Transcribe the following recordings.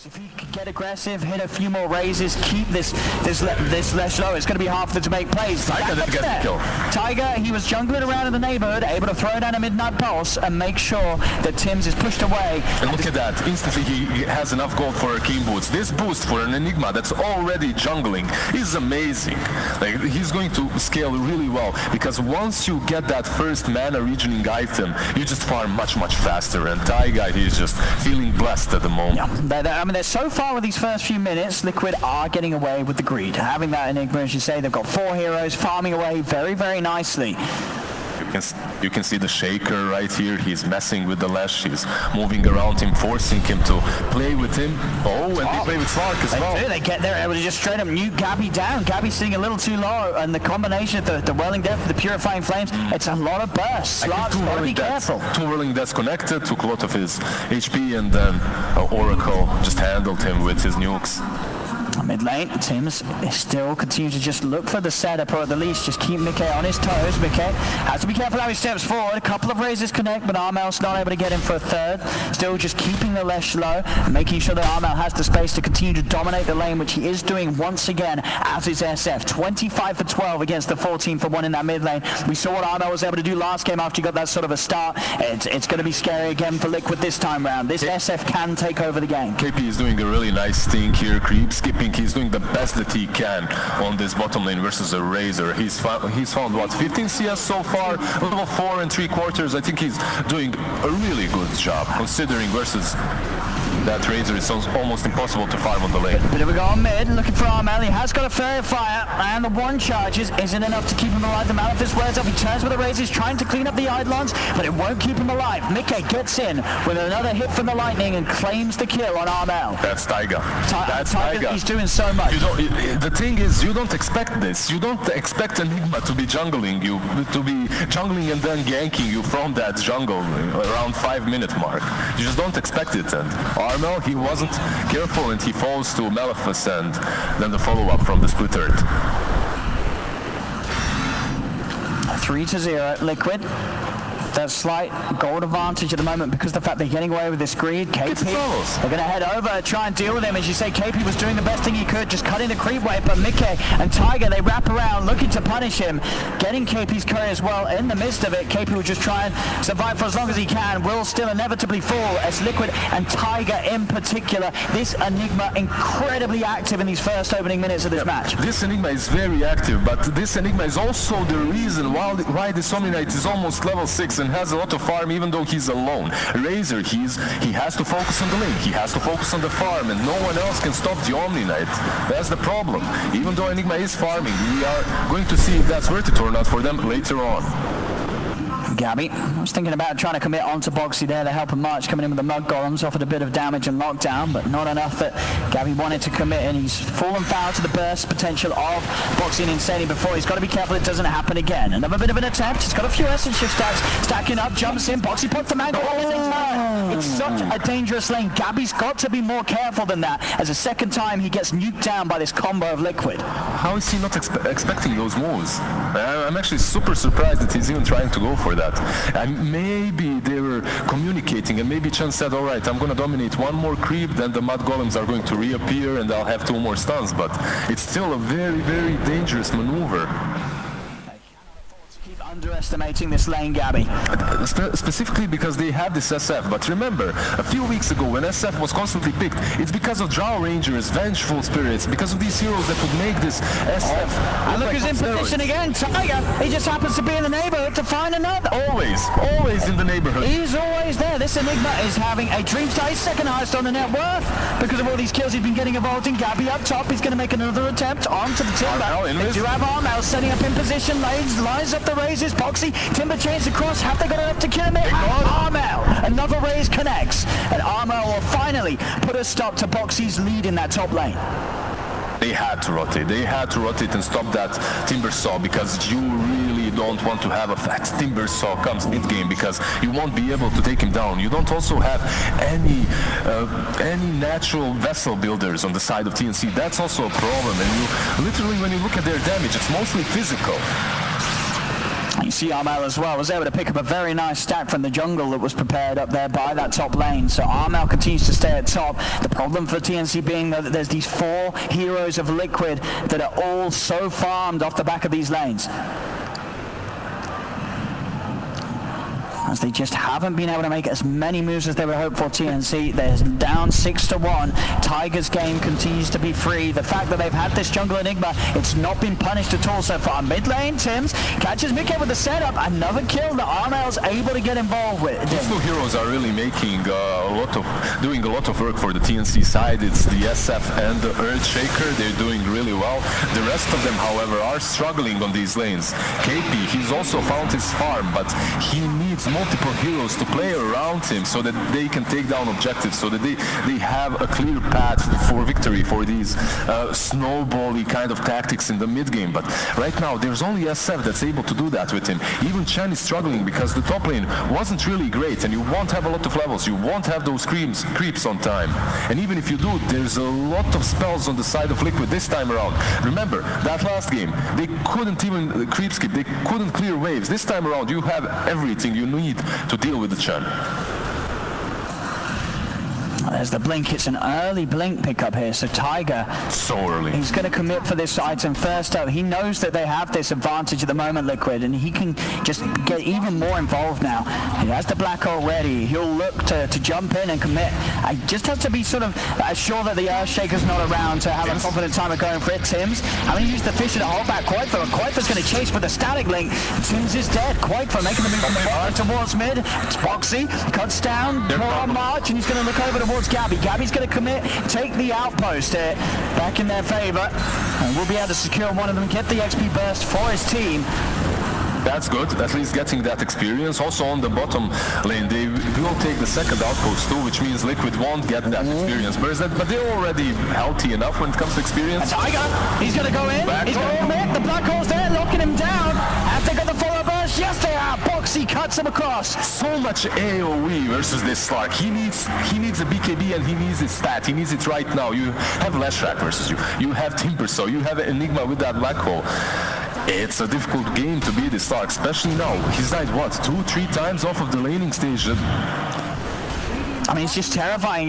If he can get aggressive, hit a few more raises, keep this less low, it's going to be hard for them to make plays. Tiger didn't get the kill. Tiger, he was jungling around in the neighborhood, able to throw down a midnight pulse and make sure that Tim's is pushed away. And look at that, instantly he has enough gold for Arcane Boots. This boost for an Enigma that's already jungling is amazing. Like, he's going to scale really well, because once you get that first mana regening item, you just farm much faster, and Tiger, he's just feeling blessed at the moment. Yeah, I mean, they're so far with these first few minutes, Liquid are getting away with the greed. Having that Enigma, as you say, they've got 4 heroes farming away very nicely. You can see the Shaker right here. He's messing with the Lash. He's moving around him, forcing him to play with him. Oh, and they play with Slark as well. They get there, able to just straight up nuke Gabby down. Gabby's sitting a little too low, and the combination of the Welling Death, the Purifying Flames, it's a lot of bursts. Slark's got to be careful. 2 Whirling Deaths connected, took a lot of his HP, and then Oracle just handled him with his nukes. Mid lane, Tim's still continues to just look for the setup, or at the least just keep Mickey on his toes. Mickey has to be careful how he steps forward. A couple of raises connect, but Armel's not able to get him for a third. Still just keeping the Lesh low and making sure that Armel has the space to continue to dominate the lane, which he is doing once again, as is SF. 25 for 12 against the 14 for 1 in that mid lane. We saw what Armel was able to do last game after he got that sort of a start. It's going to be scary again for Liquid this time round. This SF can take over the game. KP is doing a really nice thing here, creep skipping. He's doing the best that he can on this bottom lane versus a Razor. He's found what, 15 CS so far, level 4 and 3/4. I think he's doing a really good job considering versus that Razor is almost impossible to farm on the lane. Bit of a go on mid, looking for Armel. He has got a Fairy Fire, and the 1 charges isn't enough to keep him alive. The Malefist wears off. He turns with the Razors, trying to clean up the Eidolons, but it won't keep him alive. Mickey gets in with another hit from the Lightning and claims the kill on Armel. That's Tiger. That's Tiger. He's doing so much. The thing is, you don't expect this. You don't expect Enigma to be jungling you, and then ganking you from that jungle around 5-minute mark. You just don't expect it. And Armel, he wasn't careful, and he falls to Maleficus, and then the follow-up from the split earth. 3-0, Liquid. That slight gold advantage at the moment because of the fact they're getting away with this greed. KP, they're going to head over, try and deal with him. As you say, KP was doing the best thing he could, just cutting the creep wave, but Mickey and Tiger, they wrap around, looking to punish him, getting KP's curry as well. In the midst of it, KP will just try and survive for as long as he can, will still inevitably fall as Liquid and Tiger in particular. This Enigma incredibly active in these first opening minutes of this match. This Enigma is very active, but this Enigma is also the reason why this Omni-Knight is almost level 6 and has a lot of farm even though he's alone. Razor, he has to focus on the lane, he has to focus on the farm, and no one else can stop the Omni-Knight. That's the problem. Even though Enigma is farming, we are going to see if that's worth it or not for them later on. Gabby was thinking about trying to commit onto Boxy there. The helper March coming in with the Mud Golems, offered a bit of damage and lockdown, but not enough that Gabby wanted to commit, and he's fallen foul to the burst potential of Boxy and Insane before. He's got to be careful it doesn't happen again. Another bit of an attempt. He's got a few essence shift stacks stacking up, jumps in, Boxy puts the mango. It's such a dangerous lane. Gabby's got to be more careful than that, as a second time he gets nuked down by this combo of Liquid. How is he not expecting those moves? I'm actually super surprised that he's even trying to go for that. And maybe they were communicating, and maybe Chen said, all right, I'm going to dominate 1 more creep, then the Mud Golems are going to reappear and I'll have 2 more stuns, but it's still a very dangerous maneuver. Underestimating this lane, Gabby. Specifically because they have this SF, but remember, a few weeks ago when SF was constantly picked, it's because of Drow Rangers, Vengeful Spirits, because of these heroes that would make this SF. And look who's in position again, Tiger. He just happens to be in the neighborhood to find another. Always in the neighborhood. He's always there. This Enigma is having a dream start. He's second highest on the net worth because of all these kills he's been getting involved in. Gabby up top. He's going to make another attempt onto the Timber. They do have Armel setting up in position, lines up the raises. Boxy, Timber chains across. Have they got enough to kill him? Armel, another raise connects, and Armel will finally put a stop to Boxy's lead in that top lane. They had to rotate. They had to rotate and stop that Timber Saw, because you really don't want to have a fat Timber Saw comes mid-game, because you won't be able to take him down. You don't also have any natural vessel builders on the side of TNC. That's also a problem, and you literally, when you look at their damage, it's mostly physical. You see Armel as well was able to pick up a very nice stack from the jungle that was prepared up there by that top lane. So Armel continues to stay at top. The problem for TNC being that there's these 4 heroes of Liquid that are all so farmed off the back of these lanes, as they just haven't been able to make as many moves as they were hoped for. TNC, they're down 6-1. Tiger's game continues to be free. The fact that they've had this jungle Enigma, it's not been punished at all so far. Mid lane, Tims catches Mickey with the setup. Another kill that Armel's able to get involved with. These 2 heroes are really making doing a lot of work for the TNC side. It's the SF and the Earthshaker. They're doing really well. The rest of them, however, are struggling on these lanes. KP, he's also found his farm, but he needs multiple heroes to play around him so that they can take down objectives, so that they have a clear path for victory for these snowbally kind of tactics in the mid game. But right now there's only SF that's able to do that with him. Even Chen is struggling because the top lane wasn't really great, and you won't have a lot of levels, you won't have those creeps on time, and even if you do, there's a lot of spells on the side of Liquid this time around. Remember that last game they couldn't even creep skip, they couldn't clear waves. This time around you have everything you need to deal with the Chen. There's the blink. It's an early blink pickup here, so Tiger, so early, he's going to commit for this item first up. He knows that they have this advantage at the moment, Liquid, and he can just get even more involved now. He has the black hole ready. He'll look to jump in and commit. I just have to be sort of sure that the Earthshaker's not around to have a confident time of going for it. Tims, I'm going to use the Fisher to hold back Quaitha. Quaitha's going to chase with the static link. Tims is dead. Quaitha making the move from the bottom towards mid. It's Boxy, cuts down, on March, and he's going to look over towards Gabby. Gabby's going to commit, take the outpost here, back in their favor, and we'll be able to secure one of them, get the XP burst for his team. That's good, at least getting that experience. Also on the bottom lane, they will take the second outpost too, which means Liquid won't get that experience. But they're already healthy enough when it comes to experience. Tiger, he's going to go in, he's going to commit, the black hole's there, locking him down. Have they got the follow burst? Yes, they are. Boxy cuts him across. So much AoE versus this Slark. He needs a BKB and he needs it stat. He needs it right now. You have Lashrak versus you. You have Timbersaw. You have Enigma with that black hole. It's a difficult game to beat this Slark, especially now. He's died, what, 2-3 times off of the laning stage? I mean, it's just terrifying.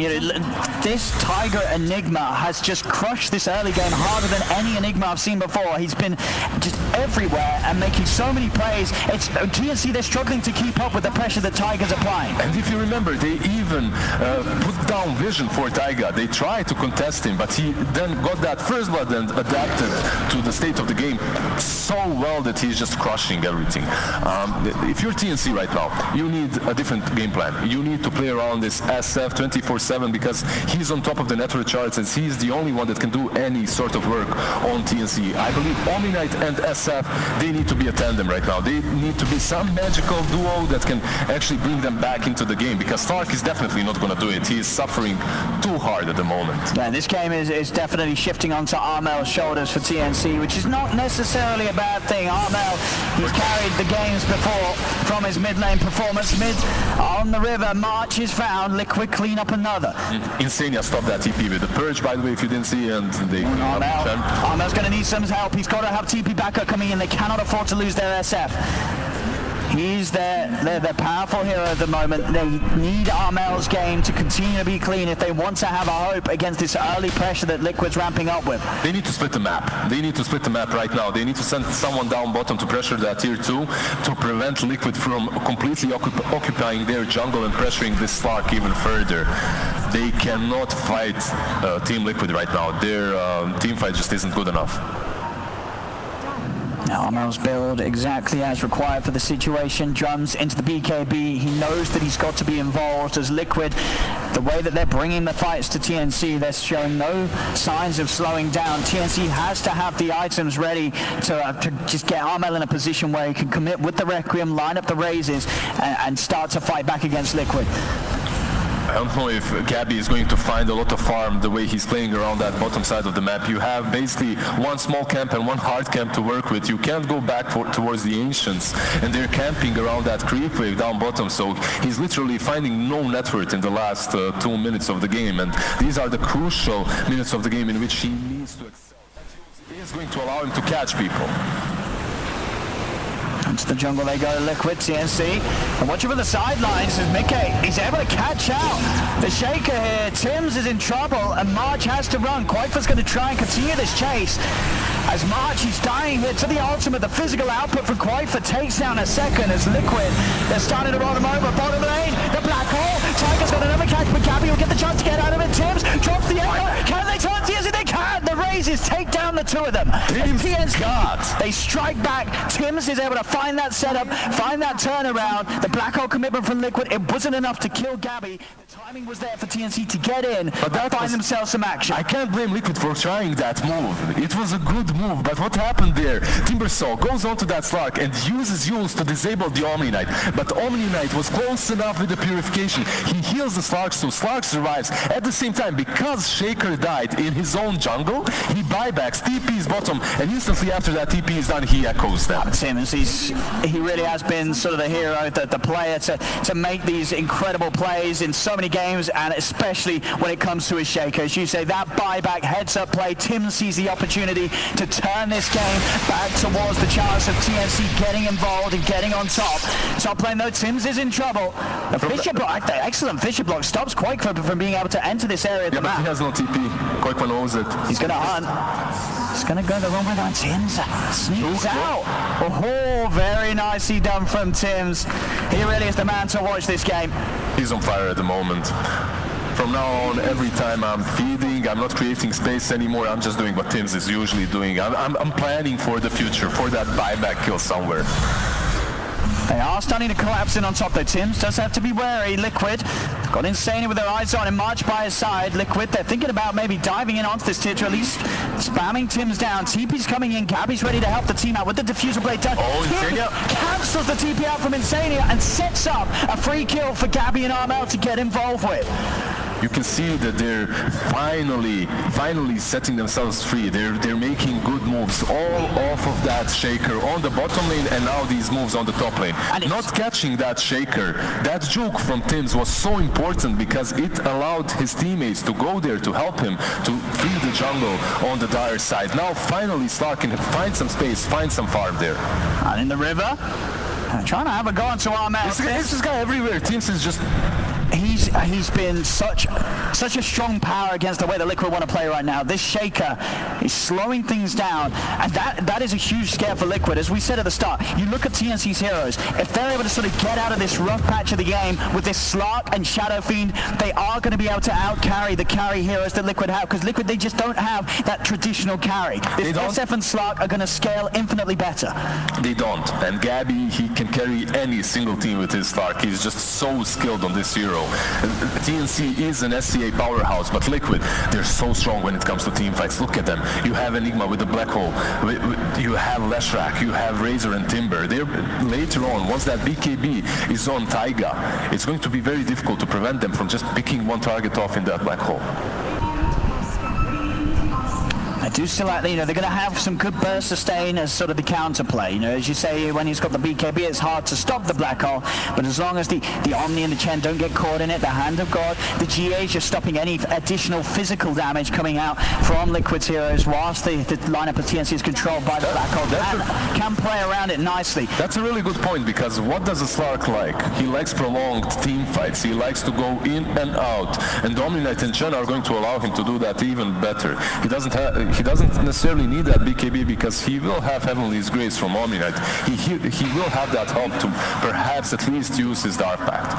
This Tiger Enigma has just crushed this early game harder than any Enigma I've seen before. He's been just everywhere and making so many plays. It's TNC, they're struggling to keep up with the pressure that Tiger's applying. And if you remember, they even put down vision for Tiger. They tried to contest him, but he then got that first blood and adapted to the state of the game so well that he's just crushing everything. If you're TNC right now, you need a different game plan. You need to play around this SF 24/7 because he's on top of the network charts and he's the only one that can do any sort of work on TNC. I believe Omniknight and SF, they need to be a tandem right now. They need to be some magical duo that can actually bring them back into the game, because Stark is definitely not going to do it. He is suffering too hard at the moment. Yeah, this game is definitely shifting onto Armel's shoulders for TNC, which is not necessarily a bad thing. Armel, he's carried the games before from his mid lane performance. Mid on the river, March is found. Liquid clean up another. Insania stopped that TP with the Purge, by the way, if you didn't see, and they Armel's going to need some help. He's got to have TP backup coming in. They cannot afford to lose their SF. He's they're powerful hero at the moment. They need Armel's game to continue to be clean if they want to have a hope against this early pressure that Liquid's ramping up with. They need to split the map. They need to split the map right now. They need to send someone down bottom to pressure that tier 2 to prevent Liquid from completely occupying their jungle and pressuring this Slark even further. They cannot fight Team Liquid right now. Their team fight just isn't good enough. Now Armel's build exactly as required for the situation. Drums into the BKB. He knows that he's got to be involved as Liquid. The way that they're bringing the fights to TNC, they're showing no signs of slowing down. TNC has to have the items ready to just get Armel in a position where he can commit with the Requiem, line up the raises, and start to fight back against Liquid. I don't know if Gabby is going to find a lot of farm the way he's playing around that bottom side of the map. You have basically one small camp and one hard camp to work with. You can't go back towards the Ancients, and they're camping around that creep wave down bottom, so he's literally finding no network in the last 2 minutes of the game, and these are the crucial minutes of the game in which he needs to excel. That is going to allow him to catch people. Into the jungle they go, Liquid, TNC. And watching from the sidelines is Mickey. He's able to catch out the Shaker here. Tims is in trouble and March has to run. Quaifa's going to try and continue this chase. As March, he's dying here to the ultimate. The physical output from Quaifa takes down a second as Liquid. They're starting to roll him over. Bottom lane, the black hole. Tiger's got another catch, but Gabby will get the chance to get out of it. Tims drops the echo. Can they turn TNC? They can. The Razors take down the two of them. TNC, they strike back. Tims is able to find that setup, find that turnaround. The black hole commitment from Liquid, it wasn't enough to kill Gabby. The timing was there for TNC to get in, but find themselves some action. I can't blame Liquid for trying that move. It was a good move, but what happened there? Timbersaw goes onto that Slark and uses Yules to disable the Omni Knight, but Omni Knight was close enough with the purification. He heals the Slark, so Slark survives. At the same time, because Shaker died in his own jungle, he buybacks, TP's bottom, and instantly after that TP is done, he echoes them. Tims, he really has been sort of the hero, the player to make these incredible plays in so many games, and especially when it comes to his Shaker. As you say, that buyback heads-up play, Tims sees the opportunity to turn this game back towards the chance of TNC getting involved and getting on top. Top lane though, Tims is in trouble. The Fisher block, the excellent Fisher block stops Quaifa from being able to enter this area of the map. He has no TP. Quaifa knows it. He's going to hunt. He's going to go the wrong way on Tims. Sneaks out. Oh, very nicely done from Tims. He really is the man to watch this game. He's on fire at the moment. From now on, every time I'm feeding, I'm not creating space anymore. I'm just doing what Tims is usually doing. I'm planning for the future, for that buyback kill somewhere. They are starting to collapse in on top though. Tims does have to be wary. Liquid got Insane with their eyes on him. March by his side. Liquid, they're thinking about maybe diving in onto this tier to at least spamming Tims down. TP's coming in. Gabby's ready to help the team out with the diffuser blade done. Insania cancels the TP out from Insania and sets up a free kill for Gabby and Armel to get involved with. You can see that they're finally setting themselves free. They're making good moves all off of that Shaker on the bottom lane, and now these moves on the top lane. And not catching that Shaker, that juke from Tims was so important because it allowed his teammates to go there to help him to free the jungle on the dire side. Now finally Slark can find some space, find some farm there. And in the river, trying to have a go on to Armel. This guy everywhere. Tims is just... He's been such a strong power against the way the Liquid want to play right now. This Shaker is slowing things down, and that is a huge scare for Liquid. As we said at the start, you look at TNC's heroes, if they're able to sort of get out of this rough patch of the game with this Slark and Shadow Fiend, they are going to be able to out-carry the carry heroes that Liquid have, because Liquid, they just don't have that traditional carry. This SF and Slark are going to scale infinitely better. They don't, and Gabby, he can carry any single team with his Slark. He's just so skilled on this hero. TNC is an SCA powerhouse, but Liquid, they're so strong when it comes to team fights. Look at them. You have Enigma with the Black Hole. You have Leshrac. You have Razor and Timber. They're later on, once that BKB is on Taiga, it's going to be very difficult to prevent them from just picking one target off in that Black Hole. I do still like, they're going to have some good burst sustain as sort of the counterplay. As you say, when he's got the BKB, it's hard to stop the Black Hole, but as long as the Omni and the Chen don't get caught in it, the Hand of God, the GA is just stopping any additional physical damage coming out from Liquid's heroes, whilst the lineup of TNC is controlled by the Black Hole. Can play around it nicely. That's a really good point, because what does a Slark like? He likes prolonged team fights. He likes to go in and out, and Omni Knight and Chen are going to allow him to do that even better. He doesn't necessarily need that BKB because he will have Heavenly's Grace from Omni Knight. He will have that help to perhaps at least use his Dark Pact.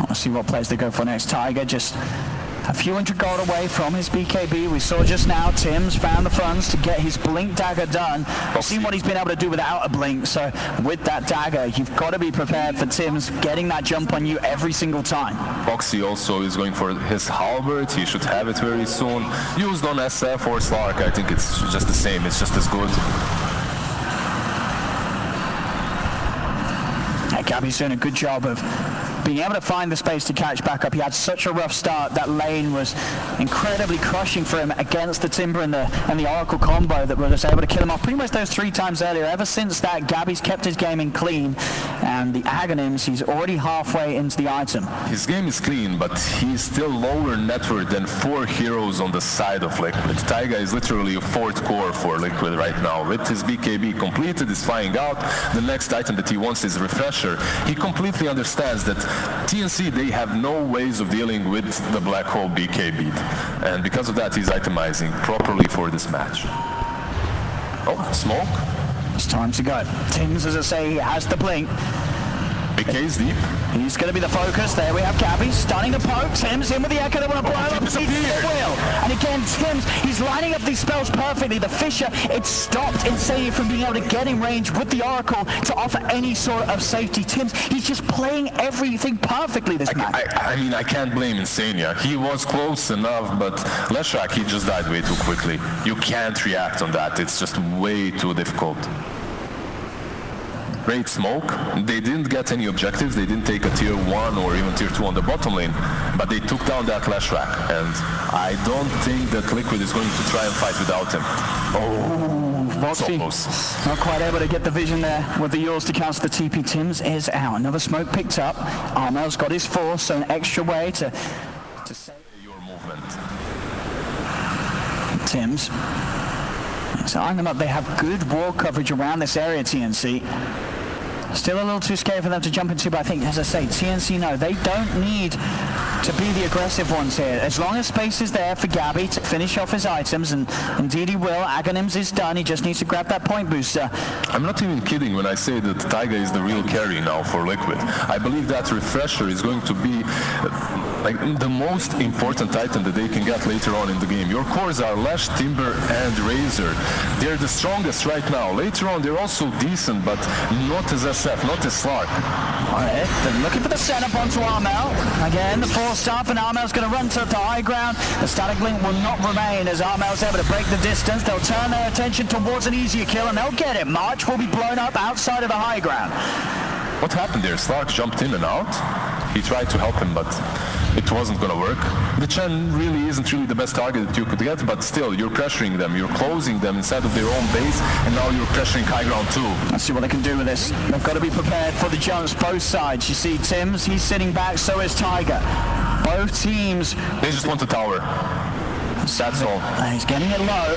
I'll see what plays they go for next. Tiger just a few hundred gold away from his BKB. We saw just now Tims found the funds to get his Blink Dagger done. We've seen what he's been able to do without a Blink, so with that dagger, you've got to be prepared for Tims getting that jump on you every single time. Boxy also is going for his Halberd. He should have it very soon. Used on SF or Slark, I think it's just the same. It's just as good. Gabby's doing a good job of being able to find the space to catch back up. He had such a rough start. That lane was incredibly crushing for him against the Timber and the Oracle combo that was able to kill him off pretty much those 3 times earlier. Ever since that, Gabby's kept his gaming clean, and the Aghanims, he's already halfway into the item. His game is clean, but he's still lower net worth than 4 heroes on the side of Liquid. Taiga is literally a 4th core for Liquid right now. With his BKB completed, is flying out. The next item that he wants is Refresher. He completely understands that TNC, they have no ways of dealing with the Black Hole BKB. And because of that, he's itemizing properly for this match. Oh, smoke. It's time to go. Tims, as I say, he has the blink. BK's deep. He's going to be the focus. There we have Gabby starting to poke. Tims in with the echo. They want to blow up. And again, Tims, he's lining up these spells perfectly. The Fissure, it stopped Insania from being able to get in range with the Oracle to offer any sort of safety. Tims, he's just playing everything perfectly this match. I mean, I can't blame Insania. He was close enough, but Leshak, he just died way too quickly. You can't react on that. It's just way too difficult. Great smoke. They didn't get any objectives. They didn't take a tier 1 or even tier 2 on the bottom lane, but they took down that Leshak, and I don't think that Liquid is going to try and fight without him. Oh, so close. Not quite able to get the vision there with the Yours to cancel the TP. Tims is out. Another smoke picked up. Armel's got his force, so an extra way to save your movement. Tims. So I'm gonna, they have good wall coverage around this area, TNC. Still a little too scary for them to jump into, but I think, as I say, TNC know they don't need to be the aggressive ones here. As long as space is there for Gabby to finish off his items, and indeed he will. Aghanims is done. He just needs to grab that point booster. I'm not even kidding when I say that Taiga is the real carry now for Liquid. I believe that Refresher is going to be like the most important item that they can get later on in the game. Your cores are Lash, Timber, and Razor. They're the strongest right now. Later on, they're also decent, but not as SF, not as Slark. All right, they're looking for the setup onto Armel. Again, the 4-staff, and Armel's going to run to the high ground. The static link will not remain as Armel's able to break the distance. They'll turn their attention towards an easier kill, and they'll get it. March will be blown up outside of the high ground. What happened there? Slark jumped in and out. He tried to help him, but it wasn't going to work. The Chen really isn't really the best target that you could get, but still, you're pressuring them. You're closing them inside of their own base, and now you're pressuring high ground too. Let's see what they can do with this. They've got to be prepared for the jumps, both sides. You see Tims, he's sitting back, so is Tiger. Both teams... They just want the tower. That's all. He's getting it low.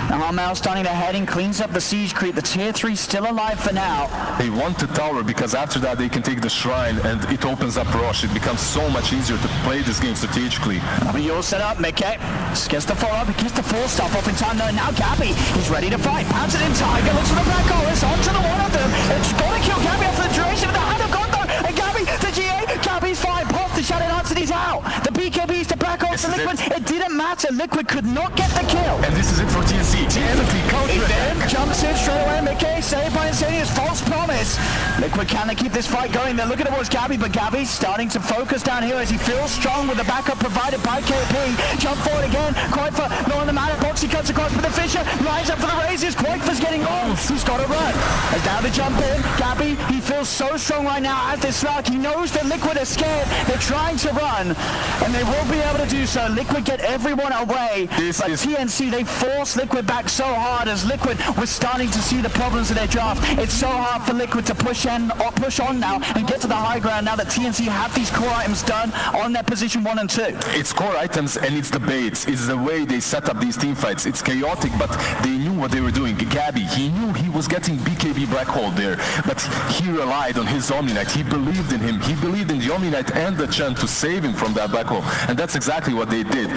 Armel starting to head in, cleans up the siege creep. The tier 3 still alive for now. They want the tower because after that they can take the shrine and it opens up Rosh. It becomes so much easier to play this game strategically. You're set up, Mickey. Gets the follow-up, he gets the 4-staff off in time though. Now Gabby, he's ready to fight. Pounds it in Tiger, looks for the black hole. It's onto the one of them. It's got to kill Gabby after the duration of the hand of God though. And Gabby, the GA, Gabby's fine. Pop the Shadow Dance and he's out. The BKB's the black hole to Liquid. It didn't matter. Liquid could not get the kill. And this is it for TNC. TNC counter he then jumps in straight away. Mickey saved by Insania's false promise. Liquid, can they keep this fight going? They're looking towards Gabby, but Gabby's starting to focus down here as he feels strong with the backup provided by KP. Jump forward again. Quaitfer, no on the mana box. He cuts across with the Fissure. Lines up for the Razors. Quaitfer's getting on. He's got to run. As now they jump in. Gabby, he feels so strong right now as this Slark. He knows that Liquid are scared. They're trying to run, and they will be able to do so. Liquid get everyone away, but TNC, they force Liquid back so hard as Liquid was starting to see the problems of their draft. It's so hard for Liquid to push on now and get to the high ground now that TNC have these core items done on their position 1 and 2. It's core items and it's the baits. It's the way they set up these team fights. It's chaotic, but they knew what they were doing. Gabby, he knew he was getting BKB Black Hole there, but he relied on his Omni Knight. He believed in him. He believed in the Omni Knight and the Chen to save him from that Black Hole, and that's exactly what they did.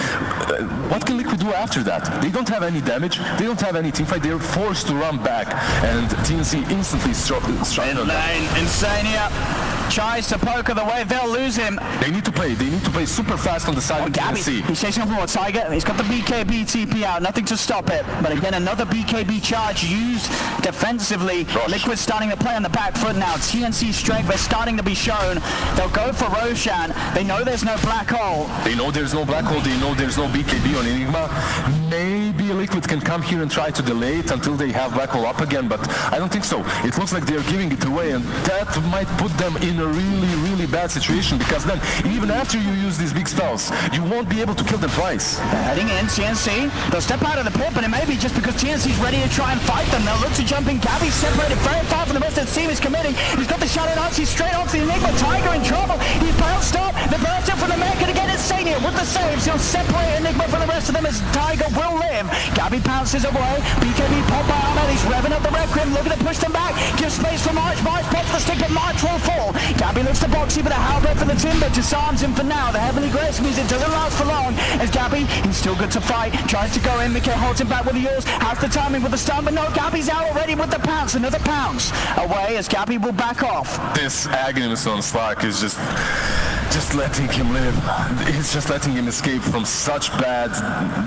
What can Liquid do after that? They don't have any damage. They don't have any team fight. They're forced to run back, and TNC instantly struck on lane. Insania tries to poke the wave. They'll lose him. They need to play. They need to play super fast on the side of Gabby. TNC. He's chasing over Tiger. He's got the BKB TP out. Nothing to stop it. But again, another BKB charge used defensively. Rosh. Liquid starting to play on the back foot now. TNC strength, they're starting to be shown. They'll go for Roshan. They know there's no black hole. They know there's no black hole. They know there's no BKB on Enigma. Maybe Liquid can come here and try to delay it until they have black hole up again, but I don't think so. It looks like they're giving it away, and that might put them in in a really, really bad situation, because then, even after you use these big spells, you won't be able to kill them twice. They're heading in, TNC. They'll step out of the pit, but it may be just because TNC's ready to try and fight them. They'll look to jump in. Gabby's separated very far from the rest of the team. He's committing. He's got the Shadow Nazi straight onto the Enigma. Tiger in trouble. He's bounced up. The burst in from the Mech, and again it's Sania with the saves. He'll separate Enigma from the rest of them as Tiger will live. Gabby pounces away. BKB pop by Ahmed. He's revving up the Requiem, looking to push them back. Give space for March. March pops the stick, but March will fall. Gabby looks to Boxy, but a halberd for the Timber disarms him for now. The Heavenly Grace means it doesn't last for long. As Gabby, he's still good to fight. Tries to go in. Mickey holds him back with the Yaws. Has the timing with the stun, but no, Gabby's out already with the pounce. Another pounce away as Gabby will back off. This Agnes on Slark is just letting him live. He's just letting him escape from such bad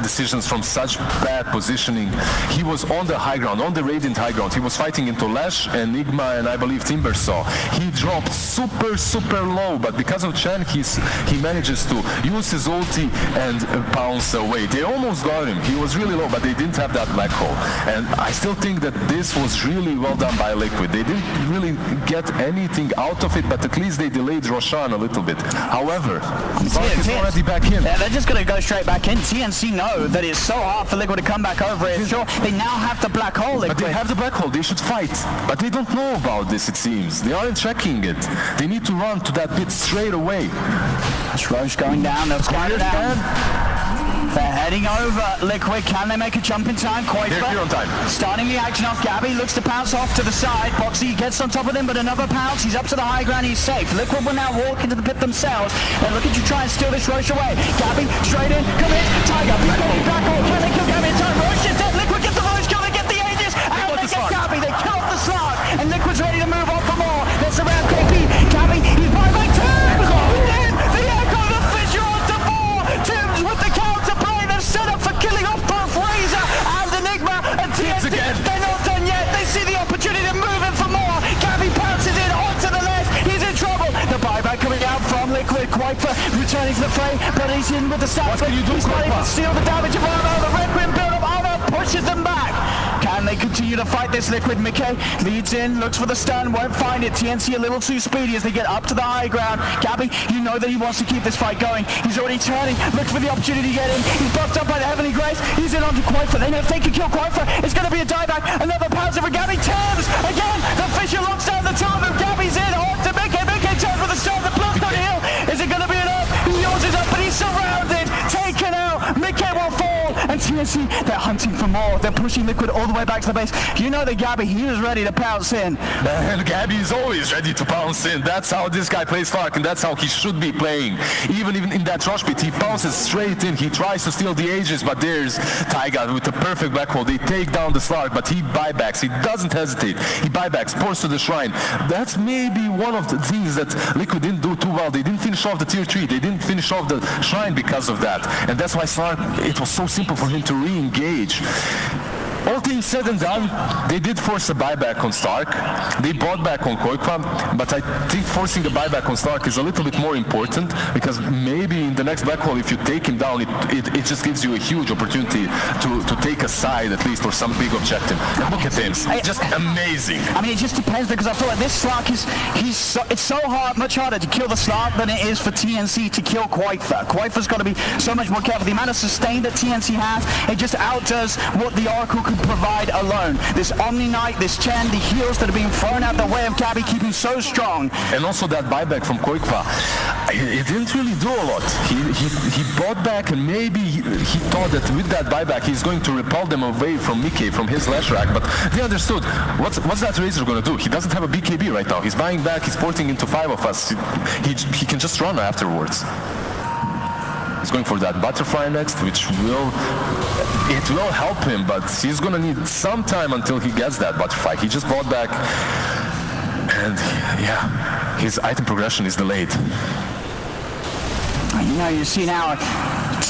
decisions, from such bad positioning. He was on the high ground, on the Radiant high ground. He was fighting into Lash, Enigma, and I believe Timbersaw. He dropped super low, but because of Chen, he manages to use his ulti and bounce away. They almost got him. He was really low, but they didn't have that black hole. And I still think that this was really well done by Liquid. They didn't really get anything out of it, but at least they delayed Roshan a little bit. However, Slark is already back in. Yeah, they're just going to go straight back in. TNC know that it's so hard for Liquid to come back over it. Sure, they now have the black hole, Liquid. But they have the black hole. They should fight. But they don't know about this, it seems. They aren't checking it. They need to run to that pit straight away. That's Roche going down. They'll slide down. They're heading over. Liquid, can they make a jump in time? Quite They're here on time. Starting the action off. Gabby looks to pounce off to the side. Boxy gets on top of him, but another pounce. He's up to the high ground. He's safe. Liquid will now walk into the pit themselves. They're looking to try and steal this Roche away. Gabby straight in. Commits. Tiger. Black hole. Can they kill Gabby in time? Roche is dead. Liquid get the Roche. Can they get the Aegis? And they get Gabby. They kill off the Slark. And Liquid's ready to move on for more. That's around KP. Gabby, he's by back two. The Echo, the Fissure onto four. Tim's with the counter play. They've set up for killing off both Razor and Enigma. And TNC, they're not done yet. They see the opportunity to move in for more. Gabby pounces in onto the left. He's in trouble. The buyback coming out from Liquid. Quaifer returning to the fray, but he's in with the stats. What can you do, He's not able to steal the damage of Arno. The Requiem build up. Arno pushes them back. Can they continue to fight this Liquid? Mickey leads in, looks for the stun, won't find it. TNC a little too speedy as they get up to the high ground. Gabby, you know that he wants to keep this fight going. He's already turning, looks for the opportunity to get in. He's buffed up by the Heavenly Grace. He's in onto Quaifer. They know if they can kill Quaifer, it's going to be a dieback. Another pounce for Gabby. Turns again. The Fissure locks down the top of Gabby's in. On to Mickey. Mickey turns with the stun. The blood's going to heal. Is it going to be enough? He yaws up, but he's surrounded. Taken out. Mickey will fall. And TNC, they're hunting for more. They're pushing Liquid all the way back to the base. You know that Gabby, he was ready to pounce in. And Gabby is always ready to pounce in. That's how this guy plays Slark, and that's how he should be playing. Even in that rush pit, he pounces straight in. He tries to steal the Aegis, but there's Taiga with the perfect black hole. They take down the Slark, but he buybacks. He doesn't hesitate. He buybacks, pours to the shrine. That's maybe one of the things that Liquid didn't do too well. They didn't finish off the tier 3. They didn't finish off the shrine because of that. And that's why Slark, it was so simple for him to re-engage. All things said and done, they did force a buyback on Stark. They bought back on Koikwa, but I think forcing the buyback on Stark is a little bit more important, because maybe in the next black hole, if you take him down, it just gives you a huge opportunity to take a side at least, or some big objective. And look at him, just amazing. I mean, it just depends, because I feel like this Slark it's so hard, much harder to kill the Slark than it is for TNC to kill Quaifer. Quaifer's got to be so much more careful. The amount of sustain that TNC has, it just outdoes what the Oracle could provide alone. This Omni Knight, this Chen, the heals that are being thrown out the way of Gabby, keeping so strong. And also that buyback from Koikwa, it didn't really do a lot. He bought back, and maybe he thought that with that buyback he's going to repel them away from Mickey, from his Lash Rack, but they understood, what's that Razor going to do? He doesn't have a BKB right now. He's buying back, he's porting into 5 of us. He can just run afterwards. He's going for that butterfly next, which will help him, but he's gonna need some time until he gets that butterfly. He just bought back, and yeah, his item progression is delayed. You know, you see now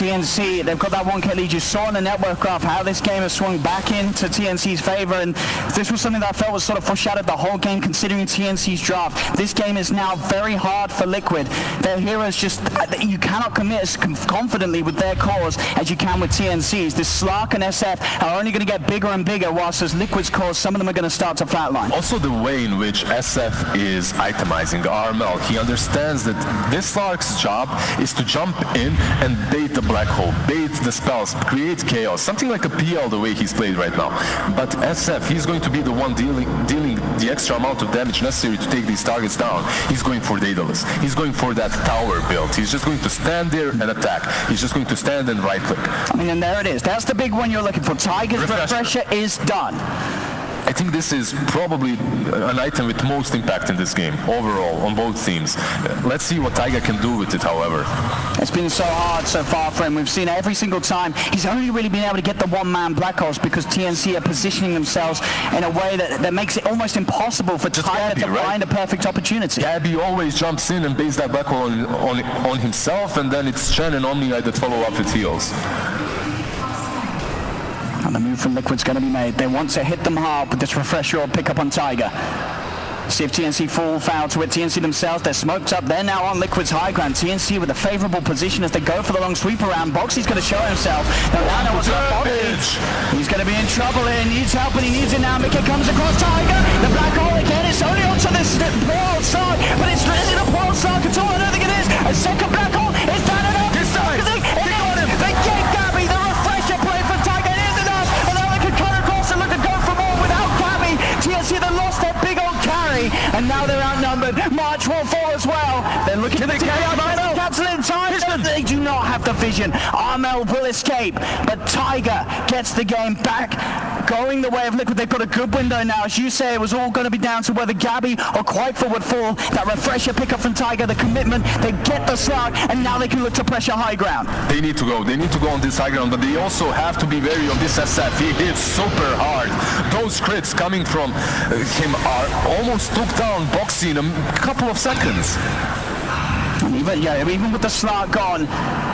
TNC, they've got that 1k lead. You saw in the network graph how this game has swung back into TNC's favor, and this was something that I felt was sort of foreshadowed the whole game considering TNC's draft. This game is now very hard for Liquid. Their heroes just, you cannot commit as confidently with their cores as you can with TNC's. This Slark and SF are only going to get bigger and bigger, whilst as Liquid's cores, some of them are going to start to flatline. Also the way in which SF is itemizing RML, he understands that this Slark's job is to jump in and bait the black hole, bait the spells, create chaos, something like a PL the way he's played right now. But SF, he's going to be the one dealing the extra amount of damage necessary to take these targets down. He's going for Daedalus. He's going for that tower build. He's just going to stand there and attack. He's just going to stand and right click. I mean, and there it is. That's the big one you're looking for. Tiger's refresher is done. I think this is probably an item with most impact in this game, overall, on both teams. Let's see what Taiga can do with it, however. It's been so hard so far for him. We've seen every single time. He's only really been able to get the one-man black holes because TNC are positioning themselves in a way that makes it almost impossible for Taiga to find a perfect opportunity. Gabby always jumps in and baits that black hole on himself, and then it's Chen and Omni that follow up with heals. And the move from Liquid's going to be made. They want to hit them hard with this refresher or pick up on Taiga. See if TNC fall foul to it. TNC themselves, they're smoked up. They're now on Liquid's high ground. TNC with a favorable position as they go for the long sweep around. Boxy's going to show himself. Now Lano was up. He's going to be in trouble here. He needs help, and he needs it now. Mickey comes across Taiga. The black hole again. It's only onto this poor side, but is it a poor side at all? I don't think it is. A second black hole. Is that enough? This time. They get Gabby. The refresher play for Taiga. It is enough. And now they can cut across and look to go for more without Gabby. TNC that lost their big old carry, and now they're outnumbered. March will fall as well. They're looking to cancel in time. They do not have the vision. Armel will escape, but Taiga gets the game back, going the way of Liquid. They've got a good window now. As you say, it was all going to be down to whether Gabby or Quaitfa would fall. That refresher pickup from Taiga, the commitment, they get the slug, and now they can look to pressure high ground. They need to go. They need to go on this high ground, but they also have to be wary of this SF. He hits super hard. Those crits coming from him are almost took down Boxy in a couple of seconds. Even with the slot gone,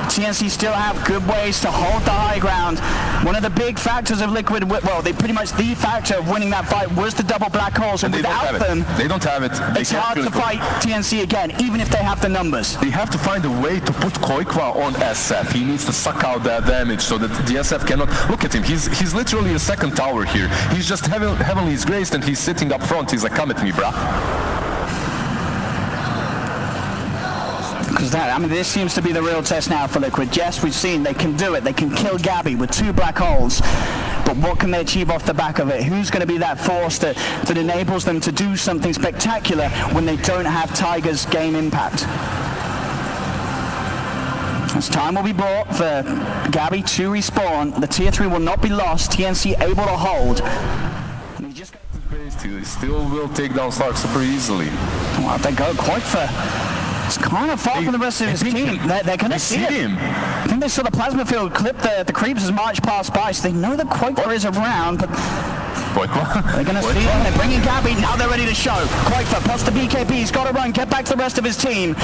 TNC still have good ways to hold the high ground. One of the big factors of Liquid, well, they pretty much the factor of winning that fight was the double black holes, and without them, they don't have it. It's hard to fight TNC again, even if they have the numbers. They have to find a way to put Quaitfa on SF. He needs to suck out that damage so that the SF cannot. Look at him. He's literally a second tower here. He's just heavenly graced, and he's sitting up front. He's like, come at me, brah. Because this seems to be the real test now for Liquid. Yes, we've seen they can do it. They can kill Gabby with 2 black holes. But what can they achieve off the back of it? Who's going to be that force that enables them to do something spectacular when they don't have Taiga's game impact? As time will be brought for Gabby to respawn, the tier 3 will not be lost. TNC able to hold. He still will take down Slark super easily. Well, if they go Quaitfa, it's kind of far from the rest of his team. They're going to see him. I think they saw the plasma field clip the creeps as March passed by, so they know that Quaitfa is around, but they're going to see him. They're bringing Gabby. Now they're ready to show. Quaitfa plus the BKB. He's got to run, get back to the rest of his team.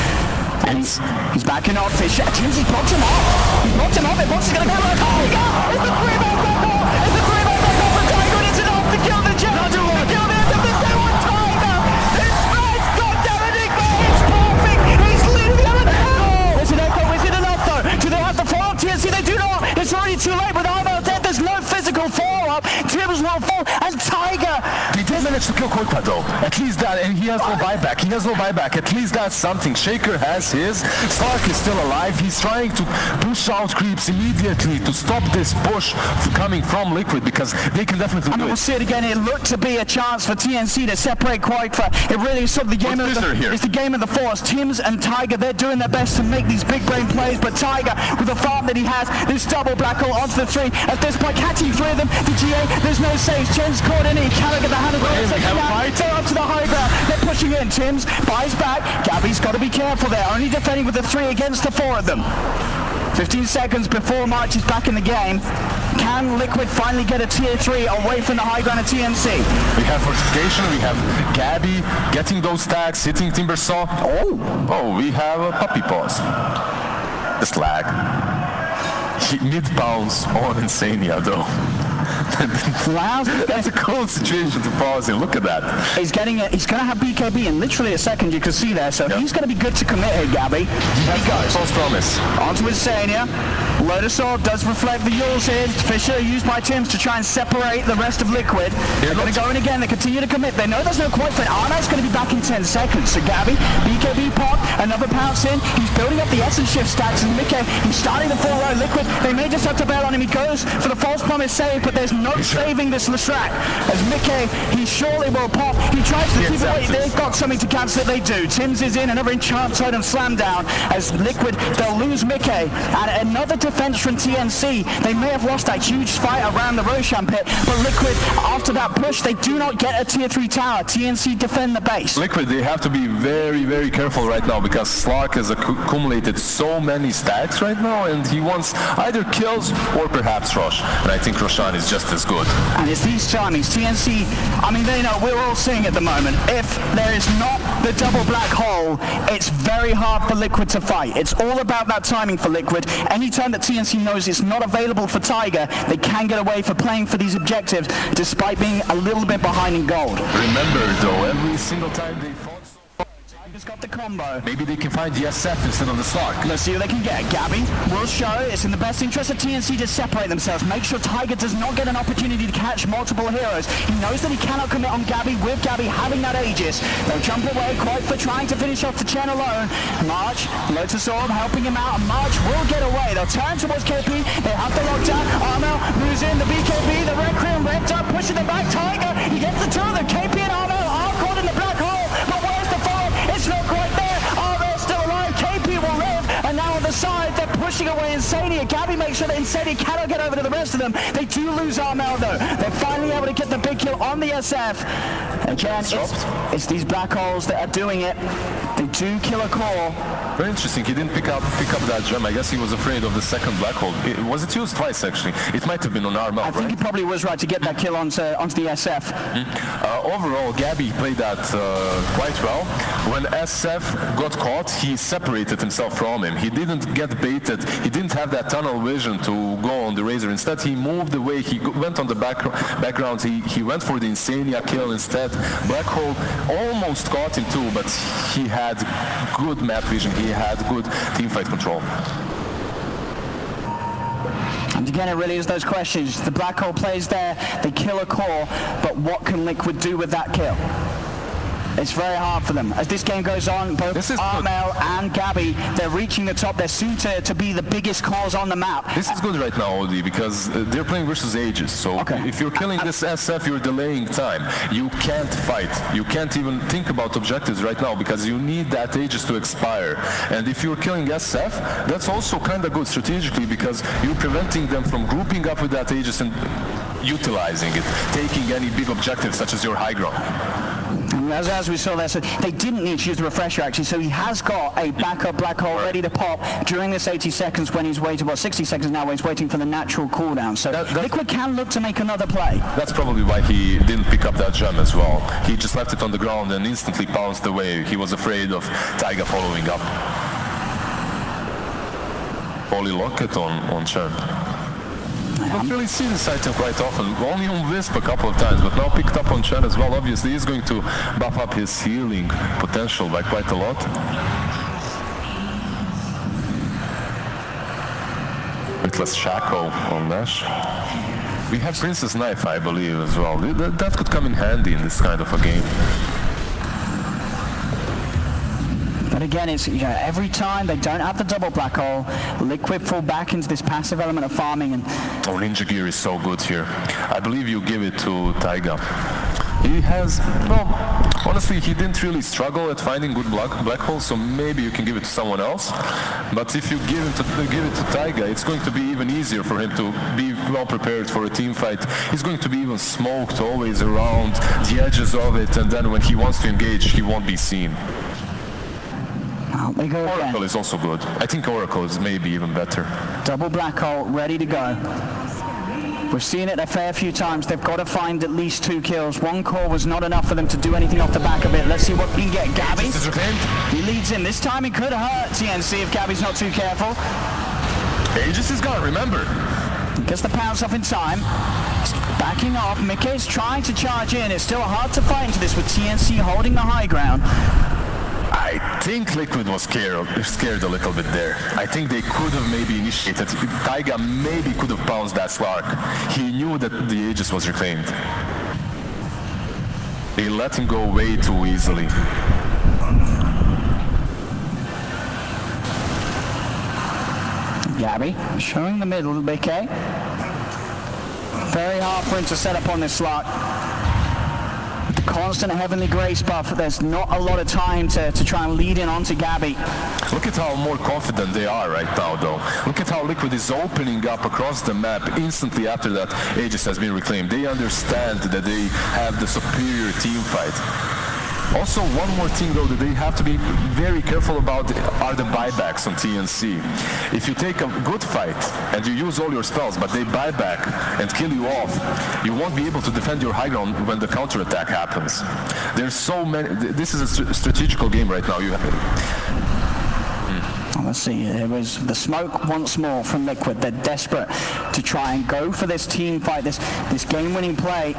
And he's back in Oddfish. He's blocked him off. He's blocked him off. Box is going to go like, oh, it's the 3-man back off. It's the 3-man back off for Tiger, and it's enough to kill the Jet. To kill the end of the day on Tiger. It's nice. God damn Enigma. It's perfect. He's literally on the hell. Is it echo? Is it enough though? Do they have to follow up TNC? They do not. It's already too late with Armel dead. There's no physical follow-up. Tibbs will fall, and Tiger. He did manage to kill Quaitfa though. At least that, and he has no buyback. At least that's something. Shaker has his. Slark is still alive. He's trying to push out creeps immediately to stop this push coming from Liquid, because they can definitely do it. We'll see it again. It looked to be a chance for TNC to separate Quaitfa. It really is sort of the game it's the game of the force. Tims and Tiger, they're doing their best to make these big brain plays, but Tiger, with the farm that he has, this double black hole onto the 3. At this point, catching 3 of them. The GA, there's no saves. Chen's caught in it. He cannot get the hand of the they're up to the high ground. They're pushing in. Tims buys back. Gabby's got to be careful there. Only defending with the 3 against the 4 of them. 15 seconds before March is back in the game. Can Liquid finally get a tier 3 away from the high ground of TNC? We have fortification, we have Gabby getting those stacks, hitting Timbersaw. Oh, we have a puppy paws. The slag. He mid-bounce on Insania though. That's a cool situation to pause in. Look at that. He's going to have BKB in literally a second, you can see there, so he's going to be good to commit here, Gabby. There he goes. False promise. Onto Insania. Lotus Orb does reflect the Yules here. Fisher used by Tims to try and separate the rest of Liquid. They're going to go in again. They continue to commit. They know there's no quite fit. Arno's going to be back in 10 seconds. So Gabby, BKB pop, another pounce in. He's building up the essence shift stacks. And Mickey, he's starting to fall low. Liquid, they may just have to bail on him. He goes for the false promise save, but there's no saving this Lestrak. As Mickey, he surely will pop. He tries to keep away. They've got something to cancel it. They do. Tims is in. Another enchant totem slam down. As Liquid, they'll lose Mickey. And another defense from TNC. They may have lost that huge fight around the Roshan pit, but Liquid, after that push, they do not get a tier 3 tower. TNC defend the base. Liquid, they have to be very, very careful right now because Slark has accumulated so many stacks right now, and he wants either kills or perhaps Rosh. And I think Roshan is just as good. And it's these timings. TNC, I mean, they know, we're all seeing at the moment, if there is not the double black hole, it's very hard for Liquid to fight. It's all about that timing for Liquid. Anytime that TNC knows it's not available for Tiger, they can get away for playing for these objectives despite being a little bit behind in gold. Remember though, every single time they fought so far, Tiger's got the combo. Maybe they can find the SF instead of the Slark. Let's see what they can get. Gabby will show it's in the best interest of TNC to separate themselves. Make sure Tiger does not get an opportunity to catch multiple heroes. He knows that he cannot commit on Gabby with Gabby having that Aegis. They'll jump away quite for trying to finish off the Chen alone. March, Lotus Orb helping him out. March will get away. They'll turn towards KP. They have the lockdown. Armel moves in. The BKB, the Requiem wrecked up, pushing them back. Tiger, he gets the two of them. KP and Armel are caught in the black hole. But where's the follow? It's not quite there. Armel's still alive. KP will live. And now on the side, they're pushing away Insania. Gabby makes sure that Insania cannot get over to the rest of them. They do lose Armel though. They're finally able to get the big kill on the SF. Again, it's these black holes that are doing it. They do kill a core. Very interesting. He didn't pick up that gem. I guess he was afraid of the second black hole. Was it used twice actually? It might have been on Armel, I think he probably was right to get that kill onto the SF. Overall, Gabby played that quite well. When SF got caught, he separated himself from him. He didn't get baited. He didn't have that tunnel vision to go on the Razor. Instead, he moved away. He went on the background. He went for the Insania kill instead. Black hole almost caught him too, but he had good map vision. He had good teamfight control. And again, it really is those questions. The black hole plays there, they kill a core, but what can Liquid do with that kill? It's very hard for them. As this game goes on, both Armel and Gabby, they're reaching the top. They're soon to be the biggest cores on the map. This is good right now, Odi, because they're playing versus Aegis. So if you're killing this SF, you're delaying time. You can't fight. You can't even think about objectives right now because you need that Aegis to expire. And if you're killing SF, that's also kind of good strategically because you're preventing them from grouping up with that Aegis and utilizing it, taking any big objectives such as your high ground. As we saw there, so they didn't need to use the refresher actually, so he has got a backup black hole ready to pop during this 80 seconds when he's waiting, well 60 seconds now when he's waiting for the natural cooldown. So Liquid can look to make another play. That's probably why he didn't pick up that gem as well. He just left it on the ground and instantly pounced away. He was afraid of Taiga following up. Holy Locket on Chen. I don't really see this item quite often, only on Wisp a couple of times, but now picked up on Chen as well. Obviously he's going to buff up his healing potential by quite a lot. Witless Shackle on Nash. We have Princess Knife, I believe, as well. That could come in handy in this kind of a game. But again, it's every time they don't have the double black hole, Liquid fall back into this passive element of farming. And Ninja Gear is so good here. I believe you give it to Taiga. He has, well, honestly, he didn't really struggle at finding good black holes, so maybe you can give it to someone else. But if you give it to Taiga, it's going to be even easier for him to be well prepared for a team fight. He's going to be even smoked always around the edges of it, and then when he wants to engage, he won't be seen. They go Oracle again. is also good. I think Oracle is maybe even better. Double black hole, ready to go. We've seen it a fair few times. They've got to find at least 2 kills. One core was not enough for them to do anything off the back of it. Let's see what we can get. Gabby, he leads in. This time it could hurt TNC if Gabby's not too careful. Aegis is gone, remember. Gets the pounce off in time. Backing off, Mickey's trying to charge in. It's still hard to fight into this with TNC holding the high ground. I think Liquid was scared a little bit there. I think they could have maybe initiated. Taiga maybe could have bounced that Slark. He knew that the Aegis was reclaimed. They let him go way too easily. Gabby showing the middle, BK. Very hard for him to set up on this Slark. With the constant Heavenly Grace buff, there's not a lot of time to try and lead in onto Gabby. Look at how more confident they are right now, though. Look at how Liquid is opening up across the map instantly after that Aegis has been reclaimed. They understand that they have the superior team fight. Also, one more thing though that they have to be very careful about are the buybacks on TNC. If you take a good fight and you use all your spells, but they buy back and kill you off, you won't be able to defend your high ground when the counterattack happens. There's so many. This is a strategical game right now. You have. Let's see, it was the smoke once more from Liquid. They're desperate to try and go for this team fight, this game-winning play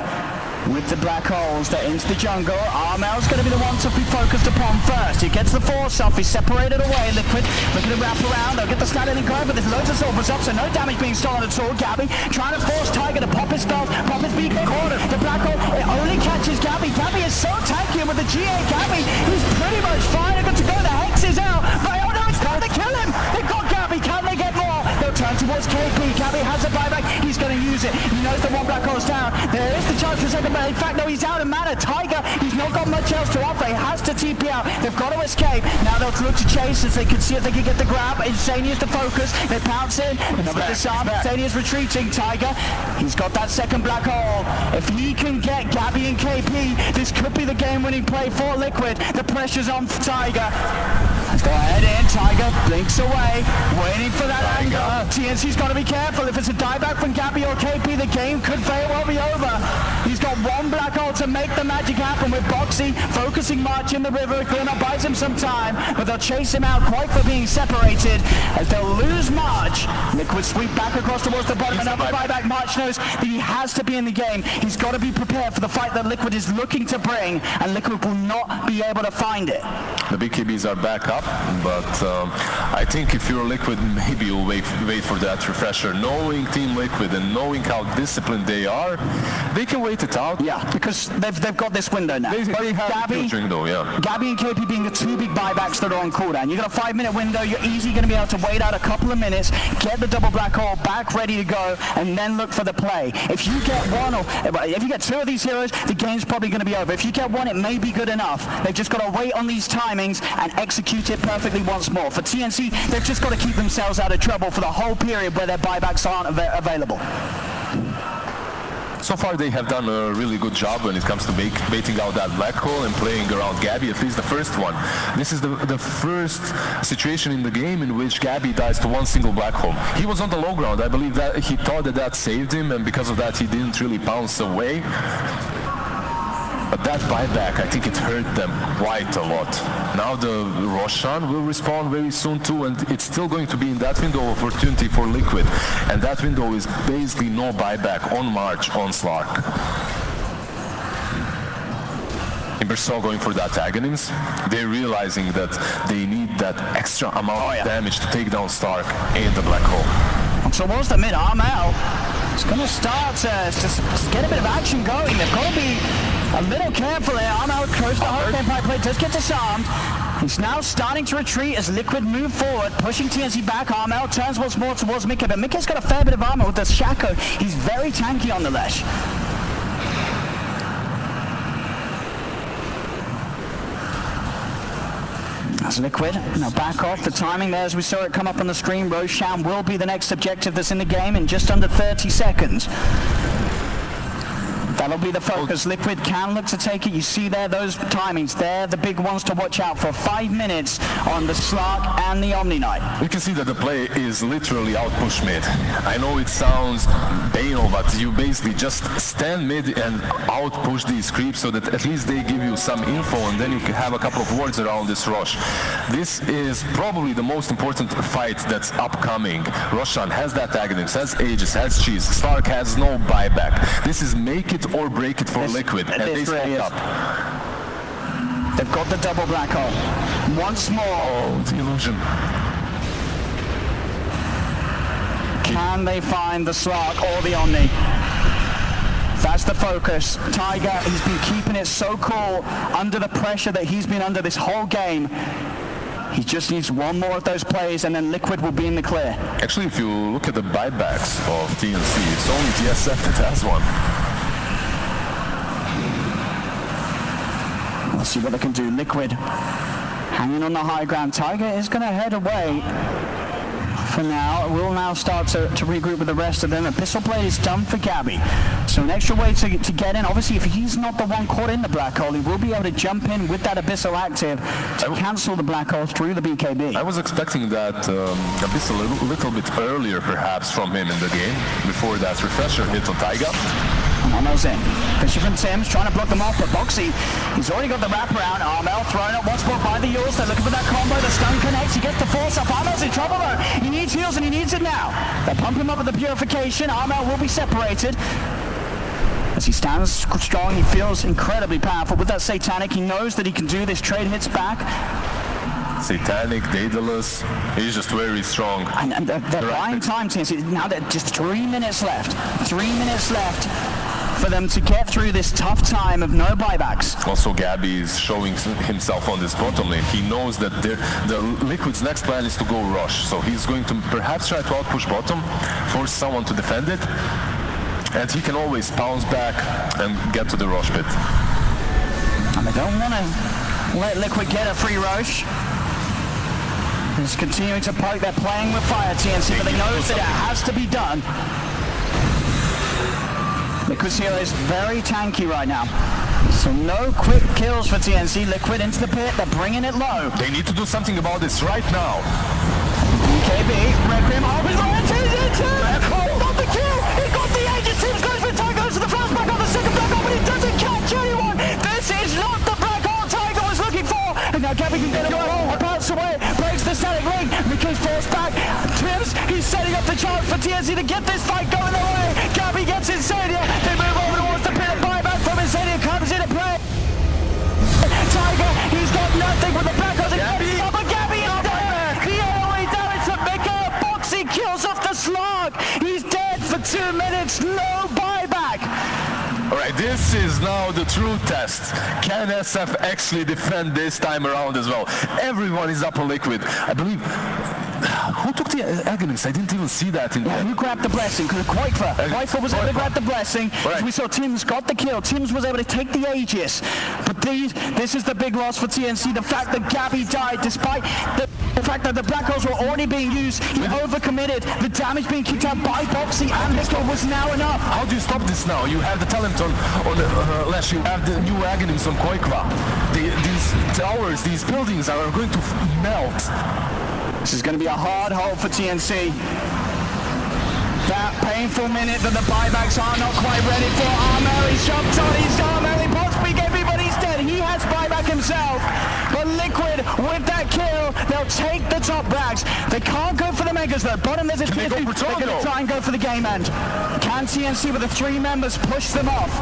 with the black holes. They're into the jungle. Armel's going to be the one to be focused upon first. He gets the force off. He's separated away. Liquid looking to wrap around. They'll get the stat in and go, but there's loads of silvers up, so no damage being stolen at all. Gabby trying to force Tiger to pop his spells, pop his beacon. The black hole, it only catches Gabby. Gabby is so tanky, and with the GA Gabby, he's pretty much fine. They've got to go. The Hex is out. But oh no, it's time to kill him. They've got Gabby. Can they get more? They'll turn towards KP. Gabby has a buyback. He's going to use it. He knows the one black hole's down. There is the chance for a second, but in fact, no, he's out of mana. Tiger, he's not got much else to offer. He has to TP out. They've got to escape. Now they'll look to chase as they can see if they can get the grab. Insania's the focus. They pounce in. Another disarm. Insania's retreating. Tiger, he's got that second black hole. If he can get Gabby and KP, this could be the game-winning play for Liquid. The pressure's on for Tiger. Go ahead in, Tiger blinks away, waiting for that anger. TNC's got to be careful. If it's a dieback from Gabby or KP, the game could very well be over. He's got one black hole to make the magic happen with Boxy focusing March in the river. Glimmer buys him some time, but they'll chase him out quite for being separated as they'll lose March. Liquid sweep back across towards the bottom. Another buyback. March knows that he has to be in the game. He's got to be prepared for the fight that Liquid is looking to bring, and Liquid will not be able to find it. The BKBs are back up, but I think if you're Liquid, maybe you'll wait for that refresher. Knowing Team Liquid and knowing how disciplined they are, they can wait it out. Yeah, because they've got this window now. They have Gabby, filtering though, yeah. Gabby and KP being the two big buybacks that are on cooldown. You've got a 5-minute window. You're easily going to be able to wait out a couple of minutes, get the double black hole back ready to go, and then look for the play. If you get one or if you get two of these heroes, the game's probably going to be over. If you get one, it may be good enough. They've just got to wait on these timings and execute it perfectly once more. For TNC, they've just got to keep themselves out of trouble for the whole period where their buybacks aren't available. So far they have done a really good job when it comes to baiting out that black hole and playing around Gabby, at least the first one. This is the first situation in the game in which Gabby dies to one single black hole. He was on the low ground. I believe that he thought that saved him, and because of that he didn't really bounce away. But that buyback, I think it hurt them quite a lot. Now the Roshan will respawn very soon too, and it's still going to be in that window of opportunity for Liquid. And that window is basically no buyback on March, on Slark. Imbers going for that Aghanim's. They're realizing that they need that extra amount of damage to take down Slark and the black hole. Towards the mid, Armel is going to start to get a bit of action going. They've got to be a little careful here. Armel close the whole Vampire Plate, does get disarmed. He's now starting to retreat as Liquid move forward, pushing TNC back. Armel turns once more towards Mika, but Mika's got a fair bit of armor with the Shaco. He's very tanky on the Lesh. That's Liquid. Now back off. The timing there, as we saw it come up on the screen, Roshan will be the next objective that's in the game in just under 30 seconds. That'll be the focus. Liquid can look to take it. You see there, those timings. They're the big ones to watch out for. 5 minutes on the Slark and the Omni Knight. You can see that the play is literally out-push mid. I know it sounds banal, but you basically just stand mid and out-push these creeps so that at least they give you some info, and then you can have a couple of words around this rush. This is probably the most important fight that's upcoming. Roshan has that Aghanim, has Aegis, has Cheese. Slark has no buyback. This is make it or break it for Liquid, and they stepped up. They've got the double black hole. Once more. Oh, the illusion. Can they find the Slark or the Omni? That's the focus. Tiger, he's been keeping it so cool under the pressure that he's been under this whole game. He just needs one more of those plays and then Liquid will be in the clear. Actually, if you look at the buybacks of TNC, it's only GSF that has one. Let's see what they can do. Liquid hanging on the high ground. Tiger is going to head away for now. We'll now start to regroup with the rest of them. Abyssal Blade is done for Gabby. So an extra way to get in. Obviously, if he's not the one caught in the black hole, he will be able to jump in with that Abyssal active to cancel the black hole through the BKB. I was expecting that Abyssal a little bit earlier, perhaps, from him in the game, before that refresher hit on Taiga. Armel's in. Fisher from Tim's trying to block them off, but Boxy, he's already got the wraparound. Armel thrown up once more by the Yules. They're looking for that combo. The stun connects. He gets the force up. Armel's in trouble though. He needs heals and he needs it now. They pump him up with the purification. Armel will be separated. As he stands strong, he feels incredibly powerful. With that Satanic, he knows that he can do this. Trade hits back. Satanic, Daedalus, he's just very strong. And they're buying time, TNC. Now they're just 3 minutes left. 3 minutes left for them to get through this tough time of no buybacks. Also, Gabby is showing himself on this bottom lane. He knows that the Liquid's next plan is to go rush. So he's going to perhaps try to outpush bottom, force someone to defend it, and he can always bounce back and get to the rush pit. And they don't want to let Liquid get a free rush. He's continuing to poke. They're playing with fire, TNC, but they know that it has to be done. Liquid's hero is very tanky right now. So no quick kills for TNC. Liquid into the pit. They're bringing it low. They need to do something about this right now. BKB, Requiem, opens on into He got the kill. He got the Aegis. Teams goes for Tiger. Goes to the flashback on the second black hole, but he doesn't catch anyone. This is not the black hole Tiger was looking for. And now Gabby can get it away. Bounce away. Breaks the static link. Mickey's forced back. Tims, he's setting up the chance for TNC to get this fight going their way. Gabby gets Insania. They move over towards the pit. Buyback from Insania comes into play. Tiger, he's got nothing with the black hole. But Gabby is dead. The AoE damage from Mickey. Boxy kills off the Slark. He's dead for 2 minutes. No buyback. All right, this is now the true test. Can SF actually defend this time around as well? Everyone is up on Liquid. I believe... Who took the Aghanim? I didn't even see that in there. Who grabbed the blessing? Because Quaifa was able to grab the blessing. Right. We saw Tims got the kill. Tims was able to take the Aegis. But this is the big loss for TNC. The fact that Gabby died, despite the fact that the black holes were already being used, he overcommitted. The damage being kicked out by Boxy and Mikko was now enough. How do you stop this now? You have the talent on Lash, you have the new Aghanims on Quaifa. These towers, these buildings are going to melt. This is going to be a hard hold for TNC. That painful minute that the buybacks are not quite ready for. Armel, he's jumped on, he's Armel, he pops BKB, but he's dead. He has buyback himself. But Liquid, with that kill, they'll take the top bags. They can't go for the Megas though. Bottom there's a They're going to try and go for the game end. Can TNC with the 3 members push them off?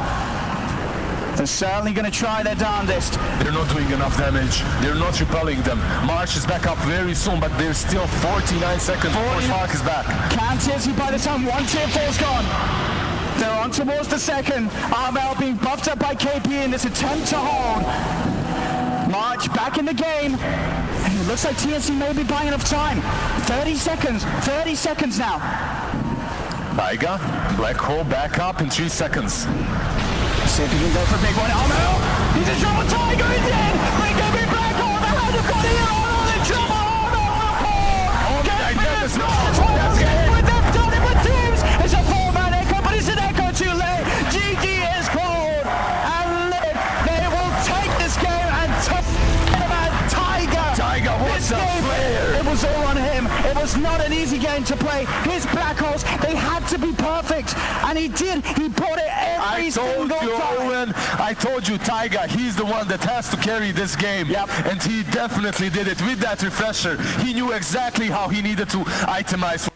They're certainly going to try their darndest. They're not doing enough damage. They're not repelling them. March is back up very soon, but there's still 49 seconds before Slark is back. Can TNC by the time 1 tier 4's gone? They're on towards the second. Armel being buffed up by KP in this attempt to hold. March back in the game. And it looks like TNC may be buying enough time. 30 seconds. 30 seconds now. Taiga, Black Hole back up in 3 seconds. See if he can go for a big one. Armel! He's in trouble. Tiger is in! BKB Black Hole! The hand have got here! Armel in trouble! Armel will fall! That's it! With them done it with teams! It's a 4-man echo, but it's an echo too late! GG is called! into play. His black holes, they had to be perfect, and he did. He brought it every single time. Owen, I told you, Taiga, he's the one that has to carry this game. Yep. And he definitely did it with that refresher. He knew exactly how he needed to itemize.